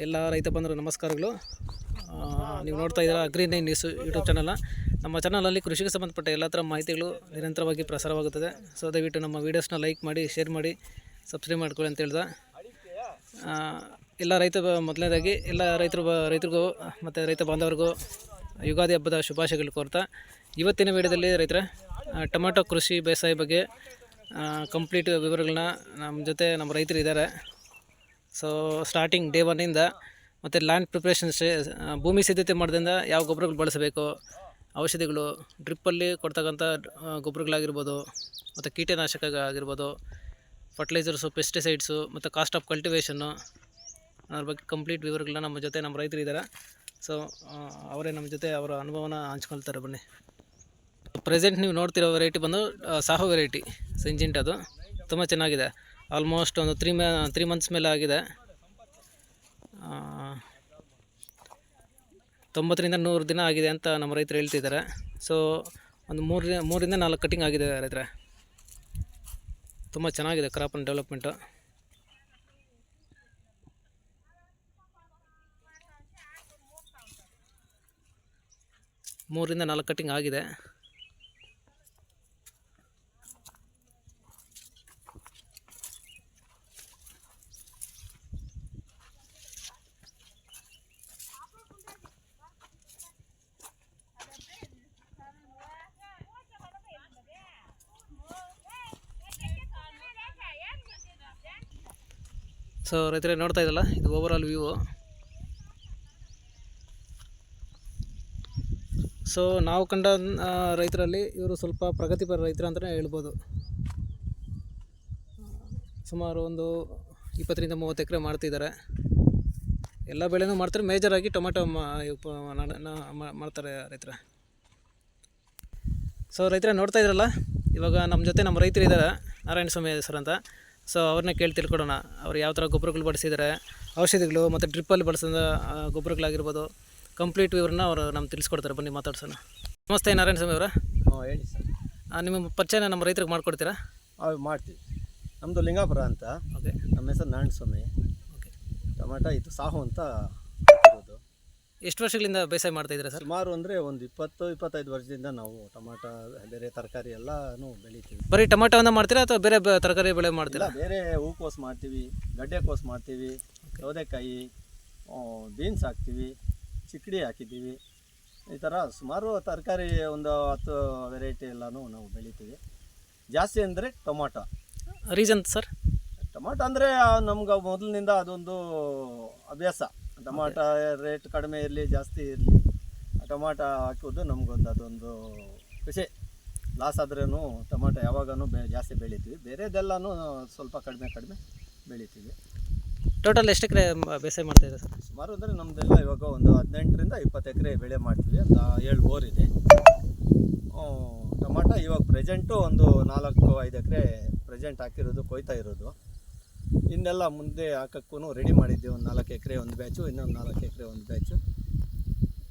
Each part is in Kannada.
ಎಲ್ಲ ರೈತ ಬಂಧುಗಳು ನಮಸ್ಕಾರಗಳು. ನೀವು ನೋಡ್ತಾ ಇದ್ದೀರಾ ಅಗ್ರಿ9 ನ್ಯೂಸ್ ಯೂಟ್ಯೂಬ್ ಚಾನಲ್ನ. ನಮ್ಮ ಚಾನಲಲ್ಲಿ ಕೃಷಿಗೆ ಸಂಬಂಧಪಟ್ಟ ಎಲ್ಲ ಥರ ಮಾಹಿತಿಗಳು ನಿರಂತರವಾಗಿ ಪ್ರಸಾರವಾಗುತ್ತದೆ. ಸೊ ದಯವಿಟ್ಟು ನಮ್ಮ ವೀಡಿಯೋಸ್ನ ಲೈಕ್ ಮಾಡಿ, ಶೇರ್ ಮಾಡಿ, ಸಬ್ಸ್ಕ್ರೈಬ್ ಮಾಡ್ಕೊಳ್ಳಿ ಅಂತ ಹೇಳ್ದೆ. ಎಲ್ಲ ಮೊದಲನೇದಾಗಿ ಎಲ್ಲ ರೈತರಿಗೂ ಮತ್ತು ರೈತ ಬಾಂಧವರಿಗೂ ಯುಗಾದಿ ಹಬ್ಬದ ಶುಭಾಶಯಗಳು ಕೋರ್ತಾ, ಇವತ್ತಿನ ವಿಡಿಯೋದಲ್ಲಿ ರೈತರ ಟೊಮೆಟೊ ಕೃಷಿ ಬೇಸಾಯ ಬಗ್ಗೆ ಕಂಪ್ಲೀಟ್ ವಿವರಗಳನ್ನ ನಮ್ಮ ಜೊತೆ ನಮ್ಮ ರೈತರು ಇದ್ದಾರೆ. ಸೊ ಸ್ಟಾರ್ಟಿಂಗ್ ಡೇ 1ಇಂದ ಮತ್ತು ಲ್ಯಾಂಡ್ ಪ್ರಿಪ್ರೇಷನ್ ಭೂಮಿ ಸಿದ್ಧತೆ ಮಾಡೋದ್ರಿಂದ ಯಾವ ಗೊಬ್ಬರಗಳು ಬಳಸಬೇಕು, ಔಷಧಿಗಳು, ಡ್ರಿಪ್ಪಲ್ಲಿ ಕೊಡ್ತಕ್ಕಂಥ ಗೊಬ್ಬರಗಳಾಗಿರ್ಬೋದು, ಮತ್ತು ಕೀಟನಾಶಕ ಆಗಿರ್ಬೋದು, ಫರ್ಟಿಲೈಸರ್ಸು, ಪೆಸ್ಟಿಸೈಡ್ಸು, ಮತ್ತು ಕಾಸ್ಟ್ ಆಫ್ ಕಲ್ಟಿವೇಷನ್ನು, ಅದ್ರ ಬಗ್ಗೆ ಕಂಪ್ಲೀಟ್ ವಿವರಗಳನ್ನ ನಮ್ಮ ಜೊತೆ ನಮ್ಮ ರೈತರು ಇದ್ದಾರೆ. ಸೊ ಅವರೇ ನಮ್ಮ ಜೊತೆ ಅವರ ಅನುಭವನ ಹಂಚ್ಕೊಳ್ತಾರೆ. ಬನ್ನಿ. ಪ್ರೆಸೆಂಟ್ ನೀವು ನೋಡ್ತಿರೋ ವೆರೈಟಿ ಬಂದು ಸಾಹೋ ವೆರೈಟಿ ಸಿಂಜಿಂಟ್. ಅದು ತುಂಬ ಚೆನ್ನಾಗಿದೆ. ಆಲ್ಮೋಸ್ಟ್ ಒಂದು 3 ಮಂತ್ಸ್ ಮೇಲೆ ಆಗಿದೆ. 90ರಿಂದ 100 ದಿನ ಆಗಿದೆ ಅಂತ ನಮ್ಮ ರೈತರು ಹೇಳ್ತಿದ್ದಾರೆ. ಸೊ ಒಂದು 3ರಿಂದ 4 ಕಟಿಂಗ್ ಆಗಿದೆ ರೈತರೆ. ತುಂಬ ಚೆನ್ನಾಗಿದೆ ಕ್ರಾಪ್ ಆ್ಯಂಡ್ ಡೆವಲಪ್ಮೆಂಟು. ಮೂರರಿಂದ 4 ಕಟಿಂಗ್ ಆಗಿದೆ. ಸೊ ರೈತರೇ ನೋಡ್ತಾ ಇದ್ದಲ್ಲ, ಇದು ಓವರಾಲ್ ವ್ಯೂ. ಸೊ ನಾವು ಕಂಡ ರೈತರಲ್ಲಿ ಇವರು ಸ್ವಲ್ಪ ಪ್ರಗತಿಪರ ರೈತರು ಅಂತಲೇ ಹೇಳ್ಬೋದು. ಸುಮಾರು ಒಂದು 20ರಿಂದ 30 ಎಕರೆ ಮಾಡ್ತಿದ್ದಾರೆ. ಎಲ್ಲ ಬೆಳೆನೂ ಮಾಡ್ತಾರೆ. ಮೇಜರಾಗಿ ಟೊಮೆಟೊ ಮಾಡ್ತಾರೆ ರೈತರ. ಸೊ ರೈತರ ನೋಡ್ತಾ ಇದ್ರಲ್ಲ, ಇವಾಗ ನಮ್ಮ ಜೊತೆ ನಮ್ಮ ರೈತರು ಇದ್ದಾರೆ, ನಾರಾಯಣ ಸ್ವಾಮಿ ಸರ್ ಅಂತ. ಸೊ ಅವ್ರನ್ನೇ ಕೇಳಿ ತಿಳ್ಕೊಡೋಣ, ಅವ್ರು ಯಾವ ಥರ ಗೊಬ್ಬರಗಳು ಬಳಸಿದ್ದಾರೆ, ಔಷಧಿಗಳು ಮತ್ತು ಡ್ರಿಪ್ಪಲ್ಲಿ ಬಳಸಿದ ಗೊಬ್ಬರಗಳಾಗಿರ್ಬೋದು, ಕಂಪ್ಲೀಟ್ ವಿವರನ್ನ ಅವರು ನಮ್ಗೆ ತಿಳಿಸ್ಕೊಡ್ತಾರೆ. ಬನ್ನಿ ಮಾತಾಡ್ಸೋಣ. ನಮಸ್ತೆ ನಾರಾಯಣ ಸ್ವಾಮಿ ಅವರ. ಹೇಳಿ ಸರ್. ನಿಮ್ಮ ಪರಿಚಯನ ನಮ್ಮ ರೈತರಿಗೆ ಮಾಡಿಕೊಡ್ತೀರಾ? ಮಾಡ್ತೀವಿ. ನಮ್ಮದು ಲಿಂಗಾಪುರ ಅಂತ. ಓಕೆ. ನಮ್ಮ ಹೆಸರು ನಾರಾಯಣ ಸ್ವಾಮಿ. ಓಕೆ. ಟೊಮೆಟೊ ಇದು ಸಾಹು ಅಂತ ಹಾಕಿರೋದು. ಎಷ್ಟು ವರ್ಷಗಳಿಂದ ಬೇಸಾಯ ಮಾಡ್ತಾಯಿದ್ದೀರಾ ಸರ್? ಸುಮಾರು ಅಂದರೆ ಒಂದು 20-25 ವರ್ಷದಿಂದ ನಾವು ಟೊಮೆಟೊ ಬೇರೆ ತರಕಾರಿ ಎಲ್ಲನೂ ಬೆಳಿತೀವಿ. ಬರೀ ಟೊಮೆಟೊನ ಮಾಡ್ತೀರಾ ಅಥವಾ ಬೇರೆ ತರಕಾರಿ ಬೆಳೆ ಮಾಡ್ತೀರಾ? ಬೇರೆ ಹೂಕೋಸು ಮಾಡ್ತೀವಿ, ಗಡ್ಡೆಕೋಸು ಮಾಡ್ತೀವಿ, ಸೌದೆಕಾಯಿ, ಬೀನ್ಸ್ ಹಾಕ್ತೀವಿ, ಚಿಕ್ಕಡಿ ಹಾಕಿದ್ದೀವಿ. ಈ ಥರ ಸುಮಾರು ತರಕಾರಿ ಒಂದು 10 ವೆರೈಟಿ ಎಲ್ಲನೂ ನಾವು ಬೆಳಿತೀವಿ. ಜಾಸ್ತಿ ಅಂದರೆ ಟೊಮಾಟೊ. Reason sir? ಟೊಮಾಟೊ ಅಂದರೆ ನಮ್ಗೆ ಮೊದಲಿನಿಂದ ಅದೊಂದು ಅಭ್ಯಾಸ. ಟೊಮಾಟೊ ರೇಟ್ ಕಡಿಮೆ ಇರಲಿ ಜಾಸ್ತಿ ಇರಲಿ, ಟೊಮಾಟೊ ಹಾಕೋದು ನಮಗೊಂದು ಅದೊಂದು ಖುಷಿ. ಲಾಸ್ ಆದ್ರೂ ಟೊಮಾಟೊ ಯಾವಾಗೂ ಜಾಸ್ತಿ ಬೆಳಿತೀವಿ. ಬೇರೆದೆಲ್ಲನೂ ಸ್ವಲ್ಪ ಕಡಿಮೆ ಬೆಳಿತೀವಿ. ಟೋಟಲ್ ಎಷ್ಟು ಎಕರೆ ಬೇಸಾಯ ಮಾಡ್ತಾಯಿದ್ದೀರಾ ಸರ್? ಸುಮಾರು ಅಂದರೆ ನಮ್ಮದೆಲ್ಲ ಇವಾಗ ಒಂದು 18ರಿಂದ 20 ಎಕರೆ ಬೆಳೆ ಮಾಡ್ತೀವಿ. ಒಂದು 7 ಬೋರ್ ಇದೆ. ಟೊಮಾಟೊ ಇವಾಗ ಪ್ರೆಸೆಂಟು ಒಂದು 4-5 ಎಕರೆ ಪ್ರೆಸೆಂಟ್ ಹಾಕಿರೋದು, ಕೊಯ್ತಾ ಇರೋದು. ಇನ್ನೆಲ್ಲ ಮುಂದೆ ಹಾಕೋಕ್ಕೂ ರೆಡಿ ಮಾಡಿದ್ದೀವಿ. ಒಂದು 4 ಎಕರೆ ಒಂದು ಬ್ಯಾಚು, ಇನ್ನೊಂದು 4 ಎಕರೆ ಒಂದು ಬ್ಯಾಚು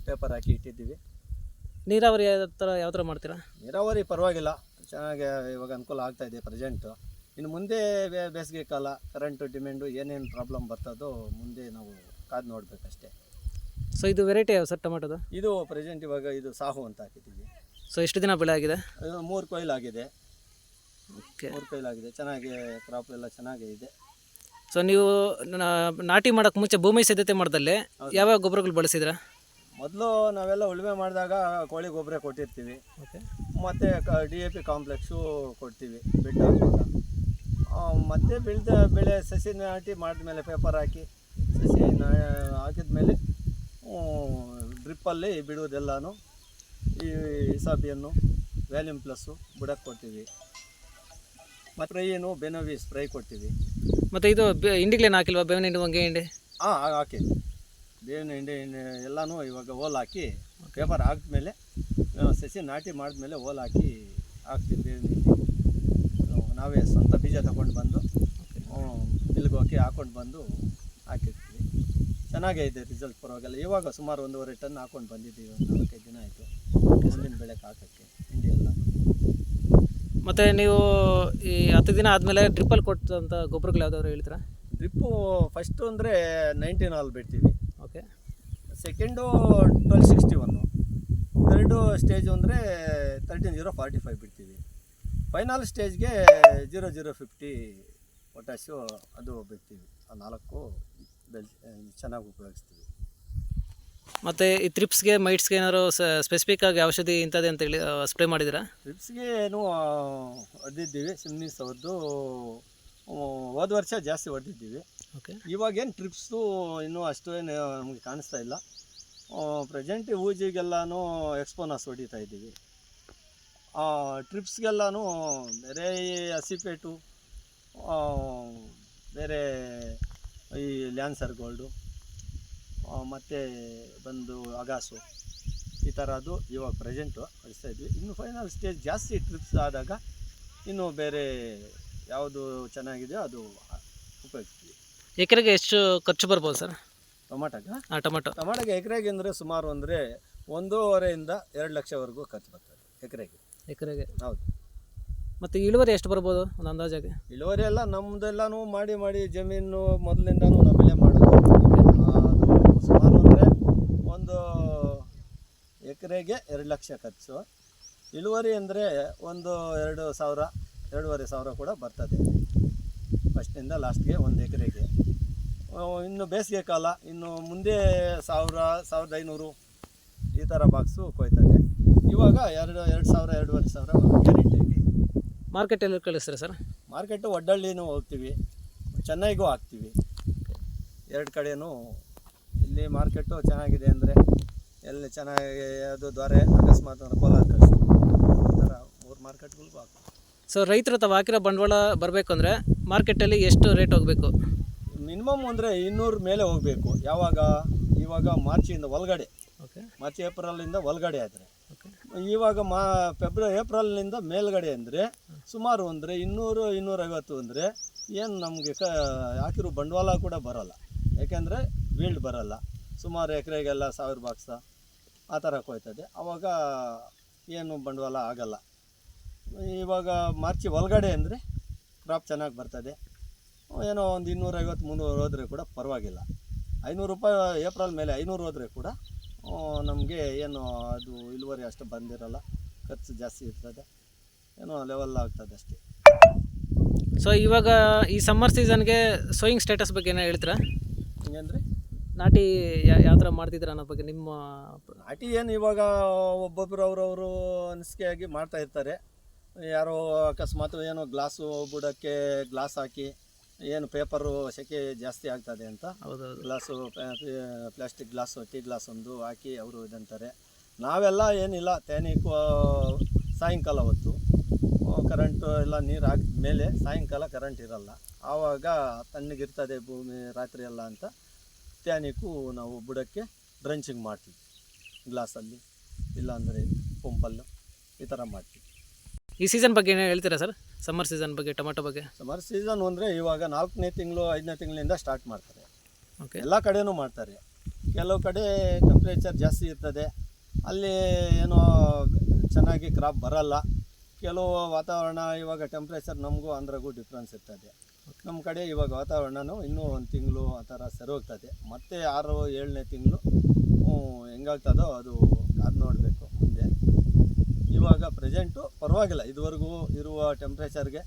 ಪೇಪರ್ ಹಾಕಿ ಇಟ್ಟಿದ್ದೀವಿ. ನೀರಾವರಿ ಯಾವ ಥರ ಮಾಡ್ತೀರಾ? ನೀರಾವರಿ ಪರವಾಗಿಲ್ಲ, ಚೆನ್ನಾಗಿ ಇವಾಗ ಅನುಕೂಲ ಆಗ್ತಾಯಿದೆ ಪ್ರೆಸೆಂಟು. ಇನ್ನು ಮುಂದೆ ಬೇಸಿಗೆ ಕಾಲ ಕರೆಂಟು ಡಿಮ್ಯಾಂಡು ಏನೇನು ಪ್ರಾಬ್ಲಮ್ ಬರ್ತದೋ ಮುಂದೆ ನಾವು ಕಾದು ನೋಡಬೇಕಷ್ಟೇ. ಸೊ ಇದು ವೆರೈಟಿ ಯಾವ ಸರ್ ಟೊಮೆಟೊದು? ಇದು ಪ್ರೆಸೆಂಟ್ ಇವಾಗ ಇದು ಸಾಹು ಅಂತ ಹಾಕಿದ್ದೀವಿ. ಸೊ ಎಷ್ಟು ದಿನ ಬೆಳೆ ಆಗಿದೆ? 3 ಕೊಯ್ಲು ಆಗಿದೆ. ಓಕೆ. 3 ಕೊಯ್ಲು ಆಗಿದೆ. ಚೆನ್ನಾಗಿ ಕ್ರಾಪ್ ಎಲ್ಲ ಚೆನ್ನಾಗೇ ಇದೆ. ಸೊ ನೀವು ನಾಟಿ ಮಾಡೋಕ್ಕೆ ಮುಂಚೆ ಭೂಮಿ ಸಿದ್ಧತೆ ಮಾಡ್ದಲ್ಲಿ ಯಾವ್ಯಾವ ಗೊಬ್ಬರಗಳು ಬಳಸಿದ್ರಾ? ಮೊದಲು ನಾವೆಲ್ಲ ಉಳುಮೆ ಮಾಡಿದಾಗ ಕೋಳಿ ಗೊಬ್ಬರ ಕೊಟ್ಟಿರ್ತೀವಿ. ಓಕೆ. ಮತ್ತು DAP ಕಾಂಪ್ಲೆಕ್ಸು ಕೊಡ್ತೀವಿ ಬಿಟ್ಟು ಹಾಕುವಾಗ. ಮತ್ತು ಬೆಳೆ ಸಸಿ ನಾಟಿ ಮಾಡಿದ್ಮೇಲೆ ಪೇಪರ್ ಹಾಕಿ ಸಸಿ ಹಾಕಿದ್ಮೇಲೆ ಡ್ರಿಪ್ಪಲ್ಲಿ ಬಿಡುವುದೆಲ್ಲನೂ ಈ ಇಸಾಬಿಯನ್ನು ವ್ಯಾಲ್ಯೂಮ್ ಪ್ಲಸ್ಸು ಬುಡಕ್ಕೆ ಕೊಡ್ತೀವಿ. ಮತ್ತು ಸ್ಪ್ರೈನು ಬೆನೋವಿ ಸ್ಪ್ರೈ ಕೊಡ್ತೀವಿ. ಮತ್ತು ಇದು ಹಿಂಡಿಗ್ಲೇನು ಹಾಕಿಲ್ವಾ? ಬೇವಿನ ಹಿಂಡಿ, ಹೊಂಗೆ ಹಿಂಡಿ? ಹಾಕಿದ್ವಿ. ಬೇವಿನ ಹಿಂಡಿ ಎಲ್ಲನೂ ಇವಾಗ ಹೋಲ್ ಹಾಕಿ ಪೇಪರ್ ಹಾಕಿದ್ಮೇಲೆ ಸಸಿ ನಾಟಿ ಮಾಡಿದ್ಮೇಲೆ ಹೋಲ್ ಹಾಕಿ ಹಾಕ್ತೀವಿ. ಬೇವಿನ ಹಿಂಡಿ ನಾವೇ ಸ್ವಂತ ಬೀಜ ತಗೊಂಡು ಬಂದು ಮಿಲ್ಗೆ ಹೋಗಿ ಹಾಕ್ಕೊಂಡು ಬಂದು ಹಾಕಿರ್ತೀವಿ. ಚೆನ್ನಾಗೇ ಇದೆ ರಿಸಲ್ಟ್, ಪರವಾಗಿಲ್ಲ. ಇವಾಗ ಸುಮಾರು 1.5 ಟನ್ ಹಾಕ್ಕೊಂಡು ಬಂದಿದ್ದೀವಿ. ಒಂದು 4-5 ದಿನ ಆಯಿತು ಮುಂದಿನ ಬೆಳೆಗೆ ಹಾಕೋಕ್ಕೆ ಹಿಂಡಿ ಎಲ್ಲ. ಮತ್ತು ನೀವು ಈ 10 ದಿನ ಆದಮೇಲೆ ಡ್ರಿಪ್ಪಲ್ಲಿ ಕೊಟ್ಟಂಥ ಗೊಬ್ಬರಗಳು ಯಾವ್ದಾದ್ರು ಹೇಳ್ತೀರಾ? ಡ್ರಿಪ್ಪು ಫಸ್ಟು ಅಂದರೆ 19 ಹಾಲ್ ಬಿಡ್ತೀವಿ. ಓಕೆ. ಸೆಕೆಂಡು 1261. ಥರ್ಡು ಸ್ಟೇಜು ಅಂದರೆ 13045 ಬಿಡ್ತೀವಿ. ಫೈನಲ್ ಸ್ಟೇಜ್ಗೆ 0050 ಪೊಟ್ಯಾಶು ಅದು ಬಿಡ್ತೀವಿ. ಆ 4 ಚೆನ್ನಾಗಿ ಉಪಯೋಗಿಸ್ತೀವಿ. ಮತ್ತು ಈ ತ್ರಿಪ್ಸ್ಗೆ ಮೈಟ್ಸ್ಗೆ ಏನಾದ್ರು ಸ್ಪೆಸಿಫಿಕ್ ಆಗಿ ಔಷಧಿ ಇಂಥದ್ದೇ ಅಂತೇಳಿ ಸ್ಪ್ರೇ ಮಾಡಿದ್ದೀರಾ? ಟ್ರಿಪ್ಸ್ಗೆ ಏನು ಹೊಡೆದಿದ್ದೀವಿ. ಸಿಮ್ನಿ ಸೌದ್ದು ಹೋದ ವರ್ಷ ಜಾಸ್ತಿ ಹೊಡೆದಿದ್ದೀವಿ. ಓಕೆ. ಇವಾಗೇನು ಟ್ರಿಪ್ಸು ಇನ್ನೂ ಅಷ್ಟು ಏನು ನಮಗೆ ಕಾಣಿಸ್ತಾ ಇಲ್ಲ. ಪ್ರೆಸೆಂಟ್ ಊಜಿಗೆಲ್ಲನೂ ಎಕ್ಸ್ಪೋನಸ್ ಹೊಡಿತಾ ಇದ್ದೀವಿ. ಟ್ರಿಪ್ಸ್ಗೆಲ್ಲನೂ ಬೇರೆ ಈ ಹಸಿಪೇಟು, ಬೇರೆ ಈ ಲ್ಯಾನ್ಸರ್ ಗೋಲ್ಡು, ಮತ್ತು ಬಂದು ಅಗಾಸು, ಈ ಥರದ್ದು ಇವಾಗ ಪ್ರೆಸೆಂಟು ಹೊಡಿಸ್ತಾ ಇದ್ವಿ. ಇನ್ನು ಫೈನಲ್ ಸ್ಟೇಜ್ ಜಾಸ್ತಿ ಟ್ರಿಪ್ಸ್ ಆದಾಗ ಇನ್ನು ಬೇರೆ ಯಾವುದು ಚೆನ್ನಾಗಿದೆಯೋ ಅದು ಉಪಯೋಗಿಸ್ತೀವಿ. ಎಕರೆಗೆ ಎಷ್ಟು ಖರ್ಚು ಬರ್ಬೋದು ಸರ್ ಟೊಮಾಟೋಗೆ? ಟೊಮಾಟೋಗೆ ಎಕರೆಗೆ ಅಂದರೆ ಸುಮಾರು ಅಂದರೆ 1.5 2 ಲಕ್ಷವರೆಗೂ ಖರ್ಚು ಬರ್ತದೆ ಎಕರೆಗೆ. ಹೌದು. ಮತ್ತು ಇಳುವರಿ ಎಷ್ಟು ಬರ್ಬೋದು ಒಂದು ಅಂದಾಜಾಗಿ? ಇಳುವರಿ ಎಲ್ಲ ನಮ್ಮದೆಲ್ಲನೂ ಮಾಡಿ ಜಮೀನು ಮೊದಲಿಂದನೂ ನಾವೆಲ್ಲೇ ಮಾಡೋದು. ಅದು ಸುಮಾರು ಅಂದರೆ ಒಂದು ಎಕರೆಗೆ 2 ಲಕ್ಷ ಖರ್ಚು. ಇಳುವರಿ ಅಂದರೆ ಒಂದು 2,000 2,500 ಕೂಡ ಬರ್ತದೆ ಫಸ್ಟಿಂದ ಲಾಸ್ಟ್ಗೆ ಒಂದು ಎಕರೆಗೆ. ಇನ್ನು ಬೇಸಿಗೆ ಕಾಲ ಇನ್ನು ಮುಂದೆ 1000 1500 ಈ ಥರ ಬಾಕ್ಸು ಕೊಯ್ತದೆ. ಇವಾಗ 2,000 2,500 ಗ್ಯಾರಂಟಿಯಾಗಿ. ಮಾರ್ಕೆಟಲ್ಲಿ ಕಳಿಸ್ತೀರಾ ಸರ್? ಮಾರ್ಕೆಟು ಒಡ್ಡಳ್ಳಿನೂ ಹೋಗ್ತೀವಿ, ಚೆನ್ನೈಗೂ ಹಾಕ್ತೀವಿ. 2 ಕಡೆಯೂ ಇಲ್ಲಿ ಮಾರ್ಕೆಟು ಚೆನ್ನಾಗಿದೆ ಅಂದರೆ ಎಲ್ಲಿ ಚೆನ್ನಾಗಿ ಅದು ದ್ವಾರೆ ಅಕಸ್ಮಾತ್ ಕೋಲಾರ ಕಳಿಸ್ತೀವಿ. ಈ ಥರ 3 ಮಾರ್ಕೆಟ್ಗಳಿಗೂ ಹಾಕ್ತೀವಿ. ಸೊ ರೈತರು ತಾವು ಹಾಕಿರೋ ಬಂಡವಾಳ ಬರಬೇಕು ಅಂದರೆ ಮಾರ್ಕೆಟಲ್ಲಿ ಎಷ್ಟು ರೇಟ್ ಹೋಗಬೇಕು? ಮಿನಿಮಮ್ ಅಂದರೆ 200 ಮೇಲೆ ಹೋಗಬೇಕು. ಇವಾಗ ಮಾರ್ಚಿಂದ ಒಳಗಡೆ, ಓಕೆ, ಮಾರ್ಚ್ ಏಪ್ರಿಲಿಂದ ಒಳಗಡೆ ಆದರೆ. ಓಕೆ. ಇವಾಗ ಏಪ್ರಿಲ್ನಿಂದ ಮೇಲ್ಗಡೆ ಅಂದರೆ ಸುಮಾರು ಅಂದರೆ 200 250 ಅಂದರೆ ಏನು ನಮಗೆ ಹಾಕಿರೋ ಬಂಡವಾಳ ಕೂಡ ಬರೋಲ್ಲ. ಯಾಕೆಂದರೆ ವೀಲ್ಡ್ ಬರೋಲ್ಲ. ಸುಮಾರು ಎಕರೆಗೆಲ್ಲ 1000 ಬಾಕ್ಸ ಆ ಥರ ಕೊಯ್ತದೆ. ಆವಾಗ ಏನು ಬಂಡವಾಳ ಆಗಲ್ಲ. ಇವಾಗ ಮಾರ್ಚಿ ಒಳಗಡೆ ಅಂದರೆ ಕ್ರಾಪ್ ಚೆನ್ನಾಗಿ ಬರ್ತದೆ. ಏನೋ ಒಂದು 250 300 ಹೋದರೆ ಕೂಡ ಪರವಾಗಿಲ್ಲ. 500 ರೂಪಾಯಿ ಏಪ್ರಿಲ್ ಮೇಲೆ 500 ಹೋದರೆ ಕೂಡ ನಮಗೆ ಏನು ಅದು ಇಳುವರಿ ಅಷ್ಟು ಬಂದಿರಲ್ಲ, ಖರ್ಚು ಜಾಸ್ತಿ ಇರ್ತದೆ, ಏನೋ ಲೆವೆಲ್ ಆಗ್ತದೆ ಅಷ್ಟೇ. ಸೊ ಇವಾಗ ಈ ಸಮ್ಮರ್ ಸೀಸನ್ಗೆ ಸೋಯಿಂಗ್ ಸ್ಟೇಟಸ್ ಬಗ್ಗೆ ಏನೋ ಹೇಳ್ತೀರಾ? ಹಿಂಗಂದರೆ ನಾಟಿ ಯಾವ ಥರ ಮಾಡ್ತಿದ್ದೀರಾ ಅನ್ನೋ ಬಗ್ಗೆ ನಿಮ್ಮ ನಾಟಿ ಏನು ಇವಾಗ ಒಬ್ಬೊಬ್ಬರು ಅವರವರು ಅನಿಸಿಕೆಯಾಗಿ ಮಾಡ್ತಾ ಇರ್ತಾರೆ. ಯಾರೋ ಅಕಸ್ಮಾತ್ ಏನೋ ಗ್ಲಾಸು ಬುಡಕ್ಕೆ ಗ್ಲಾಸ್ ಹಾಕಿ ಏನು ಪೇಪರು ಸೆಕೆ ಜಾಸ್ತಿ ಆಗ್ತದೆ ಅಂತ ಹೌದೌದು glass plastic glass tea glass ಒಂದು ಹಾಕಿ ಅವರು ಇದಂತಾರೆ. ನಾವೆಲ್ಲ ಏನಿಲ್ಲ, ತೇನಿಕು ಸಾಯಂಕಾಲ ಹೊತ್ತು ಕರೆಂಟು ಎಲ್ಲ ನೀರು ಹಾಕಿದ ಮೇಲೆ ಸಾಯಂಕಾಲ ಕರೆಂಟ್ ಇರಲ್ಲ, ಆವಾಗ ತಣ್ಣಗಿರ್ತದೆ ಭೂಮಿ ರಾತ್ರಿ ಎಲ್ಲ ಅಂತ ತ್ಯಾನಿಕು ನಾವು ಬುಡಕ್ಕೆ ಡ್ರಂಚಿಂಗ್ ಮಾಡ್ತೀವಿ ಗ್ಲಾಸಲ್ಲಿ, ಇಲ್ಲಾಂದರೆ ಪಂಪಲ್ಲು, ಈ ಥರ ಮಾಡ್ತೀವಿ. ಈ ಸೀಸನ್ ಬಗ್ಗೆ ಏನೋ ಹೇಳ್ತೀರಾ ಸರ್? ಸಮ್ಮರ್ ಸೀಸನ್ ಬಗ್ಗೆ, ಟೊಮೆಟೊ ಬಗ್ಗೆ? ಸಮ್ಮರ್ ಸೀಸನ್ ಅಂದರೆ ಇವಾಗ 4ನೇ ತಿಂಗಳು 5ನೇ ತಿಂಗಳಿಂದ ಸ್ಟಾರ್ಟ್ ಮಾಡ್ತಾರೆ. ಓಕೆ. ಎಲ್ಲ ಕಡೆನೂ ಮಾಡ್ತಾರೆ. ಕೆಲವು ಕಡೆ ಟೆಂಪ್ರೇಚರ್ ಜಾಸ್ತಿ ಇರ್ತದೆ, ಅಲ್ಲಿ ಏನೋ ಚೆನ್ನಾಗಿ ಕ್ರಾಪ್ ಬರಲ್ಲ. ಕೆಲವು ವಾತಾವರಣ ಇವಾಗ ಟೆಂಪ್ರೇಚರ್ ನಮಗೂ ಆಂಧ್ರಗೂ ಡಿಫ್ರೆನ್ಸ್ ಇರ್ತದೆ. ನಮ್ಮ ಕಡೆ ಇವಾಗ ವಾತಾವರಣನೂ ಇನ್ನೂ 1 ತಿಂಗಳು ಆ ಥರ ಸರಿ ಹೋಗ್ತದೆ. ಮತ್ತು 6 7ನೇ ತಿಂಗಳು ಹೆಂಗಾಗ್ತದೋ ಅದು ಕಾದು ನೋಡಬೇಕು ಮುಂದೆ. ಇವಾಗ ಪ್ರೆಸೆಂಟು ಪರವಾಗಿಲ್ಲ, ಇದುವರೆಗೂ ಇರುವ ಟೆಂಪ್ರೇಚರ್ಗೆ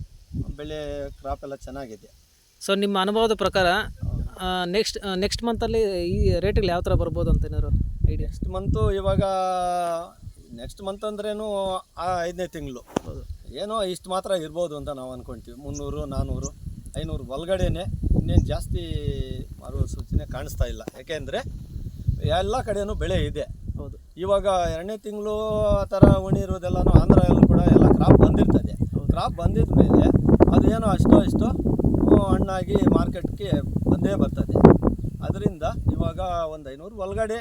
ಬೆಳೆ ಕ್ರಾಪ್ ಎಲ್ಲ ಚೆನ್ನಾಗಿದೆ. ಸೊ ನಿಮ್ಮ ಅನುಭವದ ಪ್ರಕಾರ ನೆಕ್ಸ್ಟ್ ಮಂತಲ್ಲಿ ಈ ರೇಟಲ್ಲಿ ಯಾವ ಥರ ಬರ್ಬೋದು ಅಂತ ಏನಾದ್ರು ಐಡಿಯಾ? ನೆಕ್ಸ್ಟ್ ಮಂತ್ ಅಂದ್ರೇನು 5ನೇ ತಿಂಗಳು ಏನೋ ಇಷ್ಟು ಮಾತ್ರ ಇರ್ಬೋದು ಅಂತ ನಾವು ಅಂದ್ಕೊಳ್ತೀವಿ. 300 400 500 ಒಳಗಡೆನೆ, ಇನ್ನೇನು ಜಾಸ್ತಿ ಮಾರುವ ಸೂಚನೆ ಕಾಣಿಸ್ತಾ ಇಲ್ಲ. ಯಾಕೆಂದರೆ ಎಲ್ಲ ಕಡೆಯೂ ಬೆಳೆ ಇದೆ. ಹೌದು. ಇವಾಗ 2ನೇ ತಿಂಗಳು ಆ ಥರ ಉಣಿರೋದೆಲ್ಲನೂ ಆಂಧ್ರಲ್ಲೂ ಕೂಡ ಎಲ್ಲ ಕ್ರಾಪ್ ಬಂದಿರ್ತದೆ. ಕ್ರಾಪ್ ಬಂದಿದ ಮೇಲೆ ಅದೇನೋ ಅಷ್ಟೋ ಹಣ್ಣಾಗಿ ಮಾರ್ಕೆಟ್ಗೆ ಬಂದೇ ಬರ್ತದೆ. ಅದರಿಂದ ಇವಾಗ ಒಂದು 500 ಒಳಗಡೆ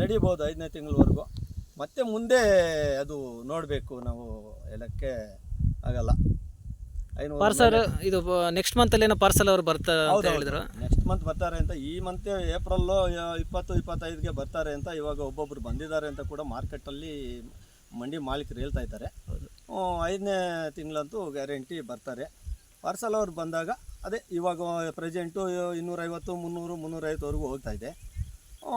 ನಡಿಬೋದು 5ನೇ ತಿಂಗಳವರೆಗೂ. ಮತ್ತು ಮುಂದೆ ಅದು ನೋಡಬೇಕು, ನಾವು ಹೇಳೋಕ್ಕೆ ಆಗಲ್ಲ. ಪಾರ್ಸಲ್ ಇದು ನೆಕ್ಸ್ಟ್ ಮಂತಲ್ಲಿ ಏನೋ ಪಾರ್ಸಲ್ ಅವರು ಬರ್ತಾರೆ ಅಂತ ಹೇಳಿದ್ರು. ನೆಕ್ಸ್ಟ್ ಮಂತ್ ಬರ್ತಾರೆ ಅಂತ, ಈ ಮಂತ್ ಏಪ್ರಿಲ್ 20-25ಗೆ ಬರ್ತಾರೆ ಅಂತ ಇವಾಗ ಒಬ್ಬೊಬ್ರು ಬಂದಿದ್ದಾರೆ ಅಂತ ಕೂಡ ಮಾರ್ಕೆಟಲ್ಲಿ ಮಂಡಿ ಮಾಲೀಕರು ಹೇಳ್ತಾ ಇದ್ದಾರೆ. 5ನೇ ತಿಂಗಳಂತೂ ಗ್ಯಾರಂಟಿ ಬರ್ತಾರೆ. ಪಾರ್ಸಲ್ ಅವ್ರು ಬಂದಾಗ ಅದೇ ಇವಾಗ ಪ್ರೆಸೆಂಟು 250 300 350ವರೆಗೂ ಹೋಗ್ತಾಯಿದೆ.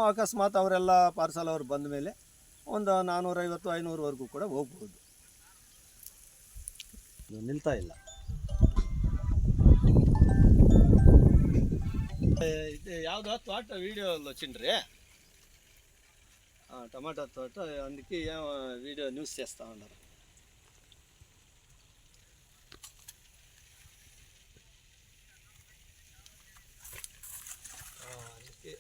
ಅಕಸ್ಮಾತ್ ಅವರೆಲ್ಲ ಪಾರ್ಸಲ್ ಅವ್ರು ಬಂದ ಮೇಲೆ ಒಂದು 450 500ವರೆಗೂ ಕೂಡ ಹೋಗ್ಬೋದು, ನಿಲ್ತಾ ಇಲ್ಲ. ಇದು ಯಾವುದೋ ತೋಟ ವೀಡಿಯೋలో వచ్చిండ్రి టమాటా తోట, అందుకే వీడియో న్యూస్ చేస్తూ ఉన్నారు. అందుకే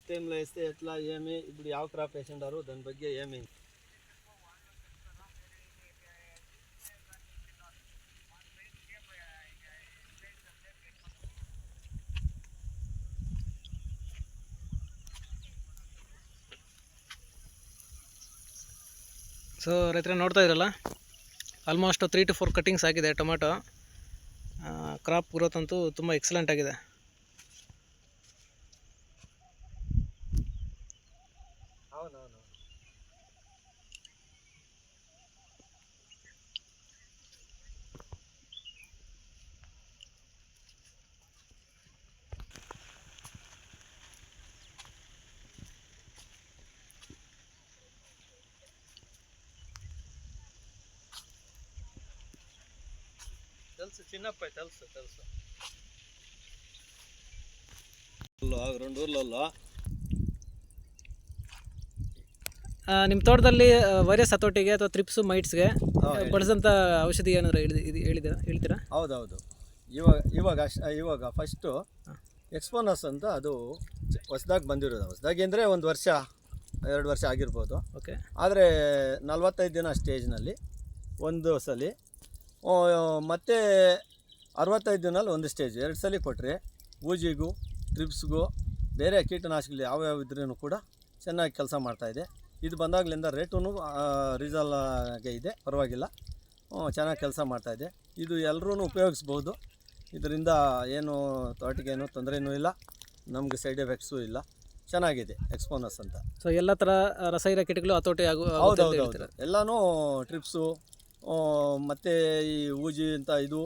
టైంలో వేస్తే ఎట్లా ఏమి, ఇప్పుడు ಯಾವ క్రాప్ వేసిండారు దాని ಬಗ್ಗೆ ఏమి. ಸೊ ರೈತರ ನೋಡ್ತಾ ಇದ್ರಲ್ಲ, ಆಲ್ಮೋಸ್ಟ್ 3 to 4 ಕಟ್ಟಿಂಗ್ಸ್ ಆಗಿದೆ ಟೊಮೆಟೊ. ಕ್ರಾಪ್ ಗ್ರೋತ್ ಅಂತೂ ತುಂಬ ಎಕ್ಸಲೆಂಟ್ ಆಗಿದೆ. తెలుసు చిన్నప్పటి తెలుసు 2 ఊర్లలో. ನಿಮ್ಮ ತೋಟದಲ್ಲಿ ವೈರಸ್ ಹತೋಟಿಗೆ ಅಥವಾ ತ್ರಿಪ್ಸು ಮೈಟ್ಸ್ಗೆ ಬಳಸಂಥ ಔಷಧಿ ಏನಾದರೂ ಹೇಳ್ತೀರಾ? ಹೌದೌದು. ಇವಾಗ ಫಸ್ಟು ಎಕ್ಸ್ಪೋನಸ್ ಅಂತ, ಅದು ಹೊಸ್ದಾಗಿ ಬಂದಿರೋದು. ಹೊಸ್ದಾಗಿ ಅಂದರೆ 1 ವರ್ಷ 2 ವರ್ಷ ಆಗಿರ್ಬೋದು. ಓಕೆ. ಆದರೆ 45 ದಿನ ಸ್ಟೇಜ್ನಲ್ಲಿ ಒಂದು ಸಲ, ಮತ್ತು 65 ದಿನಲ್ಲಿ ಒಂದು ಸ್ಟೇಜ್, 2 ಸಲ ಕೊಟ್ಟರೆ ಊಜಿಗೂ ಟ್ರಿಪ್ಸ್ಗೂ ಬೇರೆ ಕೀಟನಾಶಕಗಳು ಯಾವ್ಯಾವ ಇದ್ರೂ ಕೂಡ ಚೆನ್ನಾಗಿ ಕೆಲಸ ಮಾಡ್ತಾಯಿದೆ. ಇದು ಬಂದಾಗಲಿಂದ ರೇಟೂ ರೀಸನಲ್ಲಾಗೆ ಇದೆ, ಪರವಾಗಿಲ್ಲ, ಚೆನ್ನಾಗಿ ಕೆಲಸ ಮಾಡ್ತಾಯಿದೆ. ಇದು ಎಲ್ಲರೂ ಉಪಯೋಗಿಸ್ಬೋದು. ಇದರಿಂದ ಏನು ತೋಟಗೇನು ತೊಂದರೆನೂ ಇಲ್ಲ, ನಮಗೆ ಸೈಡ್ ಎಫೆಕ್ಟ್ಸೂ ಇಲ್ಲ, ಚೆನ್ನಾಗಿದೆ ಎಕ್ಸ್ಪೋನಸ್ ಅಂತ. ಸೊ ಎಲ್ಲ ಥರ ರಸಾಯನ ಕೀಟಗಳು ಹತೋಟಿ ಹೌದೌದು, ಎಲ್ಲನೂ ಟ್ರಿಪ್ಸು ಮತ್ತು ಈ ಊಜಿ ಅಂತ ಇದು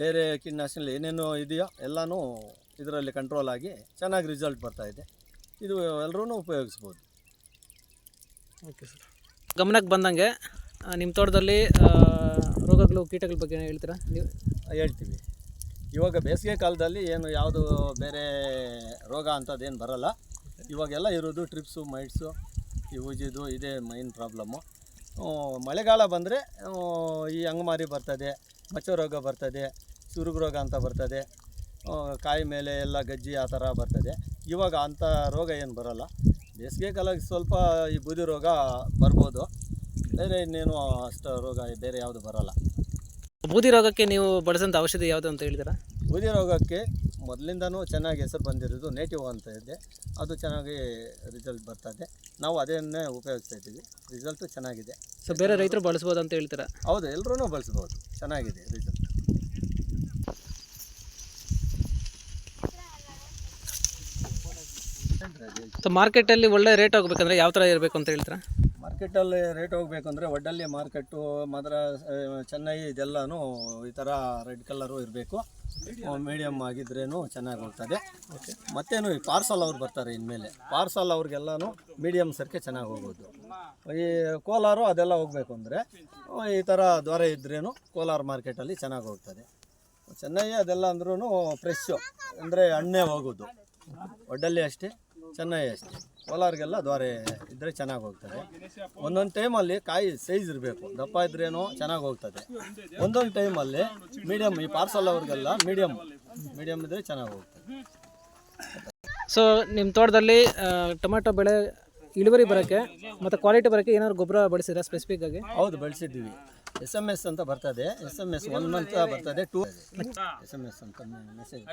ಬೇರೆ ಕೀಟನಾಶಕಗಳು ಏನೇನೋ ಇದೆಯೋ ಎಲ್ಲನೂ ಇದರಲ್ಲಿ ಕಂಟ್ರೋಲ್ ಆಗಿ ಚೆನ್ನಾಗಿ ರಿಸಲ್ಟ್ ಬರ್ತಾಯಿದೆ. ಇದು ಎಲ್ಲರೂ ಉಪಯೋಗಿಸ್ಬೋದು. Okay sir. ಗಮನಕ್ಕೆ ಬಂದಂಗೆ ನಿಮ್ಮ ತೋಟದಲ್ಲಿ ರೋಗಗಳು ಕೀಟಗಳ ಬಗ್ಗೆ ಹೇಳ್ತೀರಾ ನೀವು? ಹೇಳ್ತೀವಿ. ಇವಾಗ ಬೇಸಿಗೆ ಕಾಲದಲ್ಲಿ ಏನು ಯಾವುದು ಬೇರೆ ರೋಗ ಅಂಥದ್ದೇನು ಬರೋಲ್ಲ. ಇವಾಗೆಲ್ಲ ಇರೋದು ಟ್ರಿಪ್ಸು ಮೈಟ್ಸು ಈ ಊಜಿದು ಇದೇ ಮೈನ್ ಪ್ರಾಬ್ಲಮ್ಮು. ಮಳೆಗಾಲ ಬಂದರೆ ಈ ಅಂಗಮಾರಿ ಬರ್ತದೆ, ಮಚ್ಚ ರೋಗ ಬರ್ತದೆ, ಸುರುಗು ರೋಗ ಅಂತ ಬರ್ತದೆ, ಕಾಯಿ ಮೇಲೆ ಎಲ್ಲ ಗಜ್ಜಿ ಆ ಥರ ಬರ್ತದೆ. ಇವಾಗ ಅಂಥ ರೋಗ ಏನು ಬರೋಲ್ಲ. ಬೇಸಿಗೆ ಕಾಲಕ್ಕೆ ಸ್ವಲ್ಪ ಈ ಬೂದಿ ರೋಗ ಬರ್ಬೋದು, ಬೇರೆ ಇನ್ನೇನು ಅಷ್ಟು ರೋಗ ಬೇರೆ ಯಾವುದು ಬರೋಲ್ಲ. ಬೂದಿ ರೋಗಕ್ಕೆ ನೀವು ಬಳಸೋಂಥ ಔಷಧಿ ಯಾವುದು ಅಂತ ಹೇಳ್ತೀರಾ? ಬೂದಿ ರೋಗಕ್ಕೆ ಮೊದಲಿಂದನೂ ಚೆನ್ನಾಗಿ ಹೆಸರು ಬಂದಿರೋದು ನೇಟಿವ್ ಅಂತ ಇದೆ, ಅದು ಚೆನ್ನಾಗಿ ರಿಸಲ್ಟ್ ಬರ್ತದೆ. ನಾವು ಅದನ್ನೇ ಉಪಯೋಗಿಸ್ತಾ ಇದ್ದೀವಿ, ರಿಸಲ್ಟು ಚೆನ್ನಾಗಿದೆ. ಸೊ ಬೇರೆ ರೈತರು ಬಳಸ್ಬೋದು ಅಂತ ಹೇಳ್ತೀರಾ? ಹೌದು, ಎಲ್ಲರೂ ಬಳಸ್ಬೋದು, ಚೆನ್ನಾಗಿದೆ ರಿಸಲ್ಟ್. ಸೊ ಮಾರ್ಕೆಟಲ್ಲಿ ಒಳ್ಳೆ ರೇಟ್ ಹೋಗ್ಬೇಕಂದ್ರೆ ಯಾವ ಥರ ಇರಬೇಕು ಅಂತ ಹೇಳ್ತೀರಾ? ಮಾರ್ಕೆಟಲ್ಲಿ ರೇಟ್ ಹೋಗ್ಬೇಕಂದ್ರೆ ಒಡ್ಡಲ್ಲಿ ಮಾರ್ಕೆಟು ಚೆನ್ನೈ ಇದೆಲ್ಲನೂ ಈ ಥರ ರೆಡ್ ಕಲರು ಇರಬೇಕು, ಮೀಡಿಯಮ್ ಆಗಿದ್ರೇನು ಚೆನ್ನಾಗಿ ಹೋಗ್ತದೆ. ಓಕೆ. ಮತ್ತೇನು ಈ ಪಾರ್ಸಲ್ ಅವ್ರು ಬರ್ತಾರೆ ಇನ್ಮೇಲೆ, ಪಾರ್ಸಲ್ ಅವ್ರಿಗೆಲ್ಲನೂ ಮೀಡಿಯಮ್ ಸರ್ಕೆ ಚೆನ್ನಾಗಿ ಹೋಗೋದು. ಈ ಕೋಲಾರು ಅದೆಲ್ಲ ಹೋಗಬೇಕು ಅಂದರೆ ಈ ಥರ ದ್ವಾರ ಇದ್ರೇನು ಕೋಲಾರ ಮಾರ್ಕೆಟಲ್ಲಿ ಚೆನ್ನಾಗಿ ಹೋಗ್ತದೆ. ಚೆನ್ನೈ ಅದೆಲ್ಲ ಅಂದ್ರೂ ಫ್ರೆಶ್ಶು ಅಂದರೆ ಹಣ್ಣೇ ಹೋಗೋದು. ಒಡ್ಡಲ್ಲಿ ಅಷ್ಟೇ, ಚೆನ್ನೈ ಅಷ್ಟೇ. ಕೋಲಾರಿಗೆಲ್ಲ ದ್ವಾರೆ ಇದ್ದರೆ ಚೆನ್ನಾಗಿ ಹೋಗ್ತದೆ. ಒಂದೊಂದು ಟೈಮಲ್ಲಿ ಕಾಯಿ ಸೈಜ್ ಇರಬೇಕು, ದಪ್ಪ ಇದ್ರೇನೋ ಚೆನ್ನಾಗಿ ಹೋಗ್ತದೆ. ಒಂದೊಂದು ಟೈಮಲ್ಲಿ ಮೀಡಿಯಮ್, ಈ ಪಾರ್ಸಲ್ ಅವ್ರಿಗೆಲ್ಲ ಮೀಡಿಯಮ್ ಇದ್ದರೆ ಚೆನ್ನಾಗಿ ಹೋಗ್ತದೆ. ಸೊ ನಿಮ್ಮ ತೋಟದಲ್ಲಿ ಟೊಮೆಟೊ ಬೆಳೆ ಇಳುವರಿ ಬರೋಕ್ಕೆ ಮತ್ತು ಕ್ವಾಲಿಟಿ ಬರೋಕ್ಕೆ ಏನಾದ್ರು ಗೊಬ್ಬರ ಬಳಸಿದ್ರೆ ಸ್ಪೆಸಿಫಿಕ್ ಆಗಿ? ಹೌದು, ಬಳಸಿದ್ದೀವಿ. SMS ಅಂತ ಬರ್ತದೆ, SMS 1 ಮಂತ್ ಬರ್ತದೆ, 2 SMS ಅಂತ ಮೆಸೇಜ್,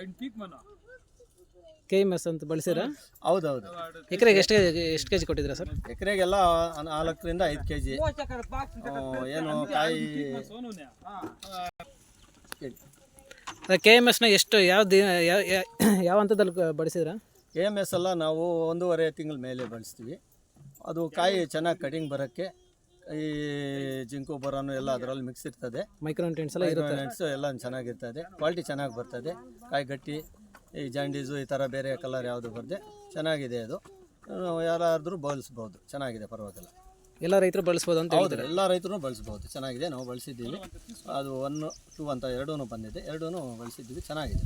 KMS ಅಂತ ಬಳಸಿದ್ರೆ? ಹೌದೌದು. ಎಕರೆಗೆ ಎಷ್ಟು ಕೆ ಜಿ ಕೊಟ್ಟಿದ್ದೀರಾ ಸರ್? ಎಕರೆಗೆಲ್ಲ 4 ರಿಂದ 5 kg ಏನು ಕಾಯಿ. KMSನ ಎಷ್ಟು ಯಾವ ಹಂತದಲ್ಲಿ ಬಳಸಿದ್ರ? KMS ಎಲ್ಲ ನಾವು 1.5 ತಿಂಗಳ ಮೇಲೆ ಬಳಸ್ತೀವಿ. ಅದು ಕಾಯಿ ಚೆನ್ನಾಗಿ ಕಟಿಂಗ್ ಬರೋಕ್ಕೆ ಈ ಜಿಂಕು ಬರೋನು ಎಲ್ಲ ಅದರಲ್ಲಿ ಮಿಕ್ಸ್ ಇರ್ತದೆ. ಮೈಕ್ರೋನ್ಯೂಟ್ರಿಯೆಂಟ್ಸ್ ಎಲ್ಲ ಇರುತ್ತೆ. ನಟ್ಸು ಎಲ್ಲ ಚೆನ್ನಾಗಿರ್ತದೆ, ಕ್ವಾಲಿಟಿ ಚೆನ್ನಾಗಿ ಬರ್ತದೆ. ಕಾಯಿ ಗಟ್ಟಿ, ಈ ಜಾಂಡೀಸು ಈ ಥರ ಬೇರೆ ಕಲರ್ ಯಾವುದು ಬರದೆ ಚೆನ್ನಾಗಿದೆ. ಅದು ಯಾರಾದರೂ ಬಳಸ್ಬೋದು, ಚೆನ್ನಾಗಿದೆ, ಪರವಾಗಿಲ್ಲ. ಎಲ್ಲ ರೈತರು ಬಳಸ್ಬೋದು ಅಂತ ಹೌದು, ಎಲ್ಲ ರೈತರು ಬಳಸ್ಬೋದು, ಚೆನ್ನಾಗಿದೆ. ನಾವು ಬಳಸಿದ್ದೀವಿ. ಅದು 1, 2 ಅಂತ ಎರಡೂ ಬಂದಿದೆ, ಎರಡೂ ಬಳಸಿದ್ದೀವಿ, ಚೆನ್ನಾಗಿದೆ.